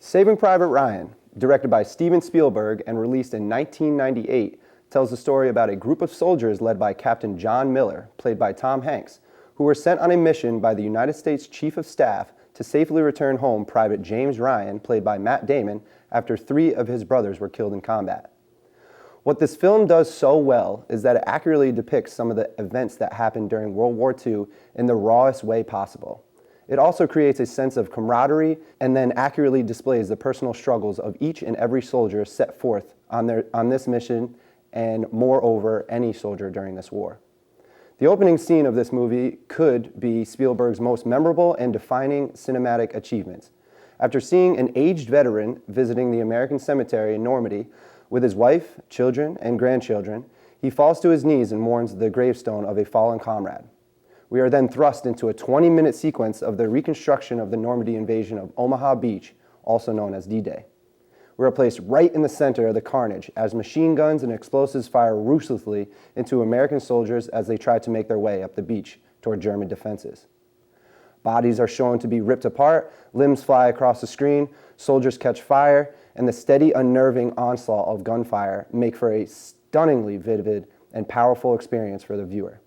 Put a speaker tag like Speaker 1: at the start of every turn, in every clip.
Speaker 1: Saving Private Ryan, directed by Steven Spielberg and released in 1998, tells the story about a group of soldiers led by Captain John Miller, played by Tom Hanks, who were sent on a mission by the United States Chief of Staff to safely return home Private James Ryan, played by Matt Damon, after 3 of his brothers were killed in combat. What this film does so well is that it accurately depicts some of the events that happened during World War II in the rawest way possible. It also creates a sense of camaraderie and then accurately displays the personal struggles of each and every soldier set forth on this mission, and moreover, any soldier during this war. The opening scene of this movie could be Spielberg's most memorable and defining cinematic achievement. After seeing an aged veteran visiting the American cemetery in Normandy with his wife, children, and grandchildren, he falls to his knees and mourns the gravestone of a fallen comrade. We are then thrust into a 20-minute sequence of the reconstruction of the Normandy invasion of Omaha Beach, also known as D-Day. We are placed right in the center of the carnage as machine guns and explosives fire ruthlessly into American soldiers as they try to make their way up the beach toward German defenses. Bodies are shown to be ripped apart, limbs fly across the screen, soldiers catch fire, and the steady, unnerving onslaught of gunfire make for a stunningly vivid and powerful experience for the viewer.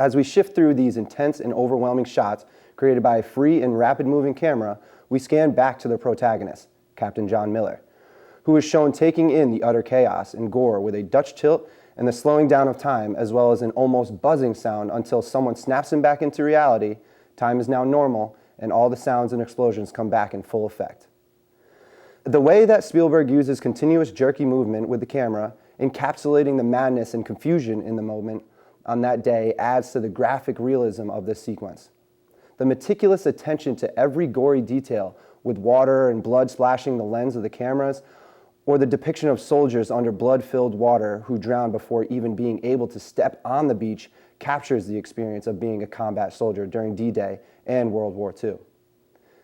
Speaker 1: As we shift through these intense and overwhelming shots created by a free and rapid-moving camera, we scan back to the protagonist, Captain John Miller, who is shown taking in the utter chaos and gore with a Dutch tilt and the slowing down of time, as well as an almost buzzing sound until someone snaps him back into reality. Time is now normal, and all the sounds and explosions come back in full effect. The way that Spielberg uses continuous jerky movement with the camera, encapsulating the madness and confusion in the moment on that day, adds to the graphic realism of this sequence. The meticulous attention to every gory detail, with water and blood splashing the lens of the cameras, or the depiction of soldiers under blood-filled water who drown before even being able to step on the beach, captures the experience of being a combat soldier during D-Day and World War II.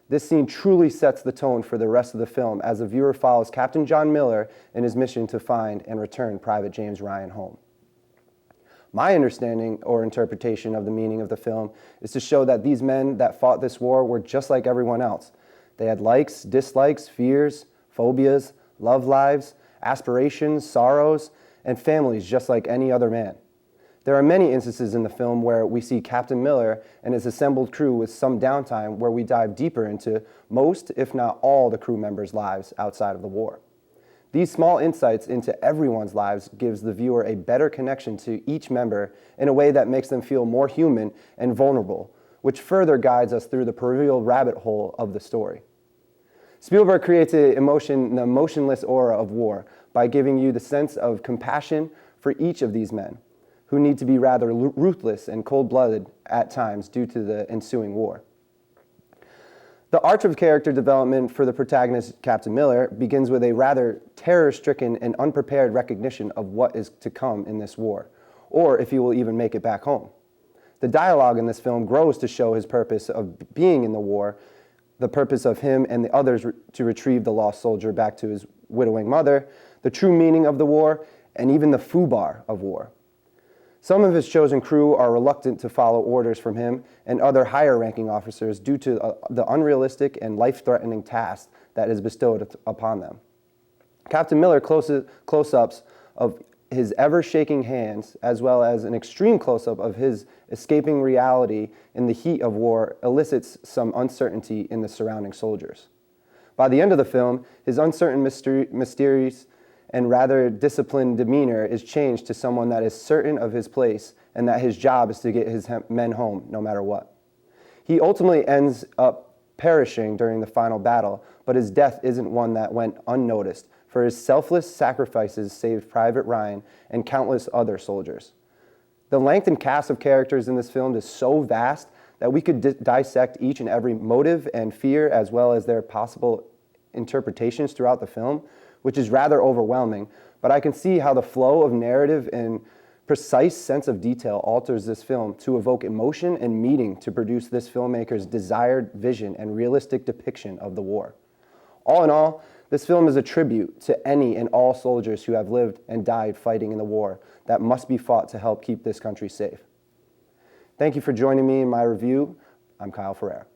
Speaker 1: This scene truly sets the tone for the rest of the film as the viewer follows Captain John Miller in his mission to find and return Private James Ryan home. My understanding or interpretation of the meaning of the film is to show that these men that fought this war were just like everyone else. They had likes, dislikes, fears, phobias, love lives, aspirations, sorrows, and families just like any other man. There are many instances in the film where we see Captain Miller and his assembled crew with some downtime where we dive deeper into most, if not all, the crew members' lives outside of the war. These small insights into everyone's lives gives the viewer a better connection to each member in a way that makes them feel more human and vulnerable, which further guides us through the proverbial rabbit hole of the story. Spielberg creates the emotionless aura of war by giving you the sense of compassion for each of these men, who need to be rather ruthless and cold-blooded at times due to the ensuing war. The arc of character development for the protagonist, Captain Miller, begins with a rather terror-stricken and unprepared recognition of what is to come in this war, or if he will even make it back home. The dialogue in this film grows to show his purpose of being in the war, the purpose of him and the others to retrieve the lost soldier back to his widowing mother, the true meaning of the war, and even the foobar of war. Some of his chosen crew are reluctant to follow orders from him and other higher-ranking officers due to the unrealistic and life-threatening task that is bestowed upon them. Captain Miller close-ups of his ever-shaking hands, as well as an extreme close-up of his escaping reality in the heat of war, elicits some uncertainty in the surrounding soldiers. By the end of the film, his uncertain, mysterious, and rather disciplined demeanor is changed to someone that is certain of his place and that his job is to get his men home no matter what. He ultimately ends up perishing during the final battle, but his death isn't one that went unnoticed, for his selfless sacrifices saved Private Ryan and countless other soldiers. The length and cast of characters in this film is so vast that we could dissect each and every motive and fear as well as their possible interpretations throughout the film, which is rather overwhelming, but I can see how the flow of narrative and precise sense of detail alters this film to evoke emotion and meaning to produce this filmmaker's desired vision and realistic depiction of the war. All in all, this film is a tribute to any and all soldiers who have lived and died fighting in the war that must be fought to help keep this country safe. Thank you for joining me in my review. I'm Kyle Ferrer.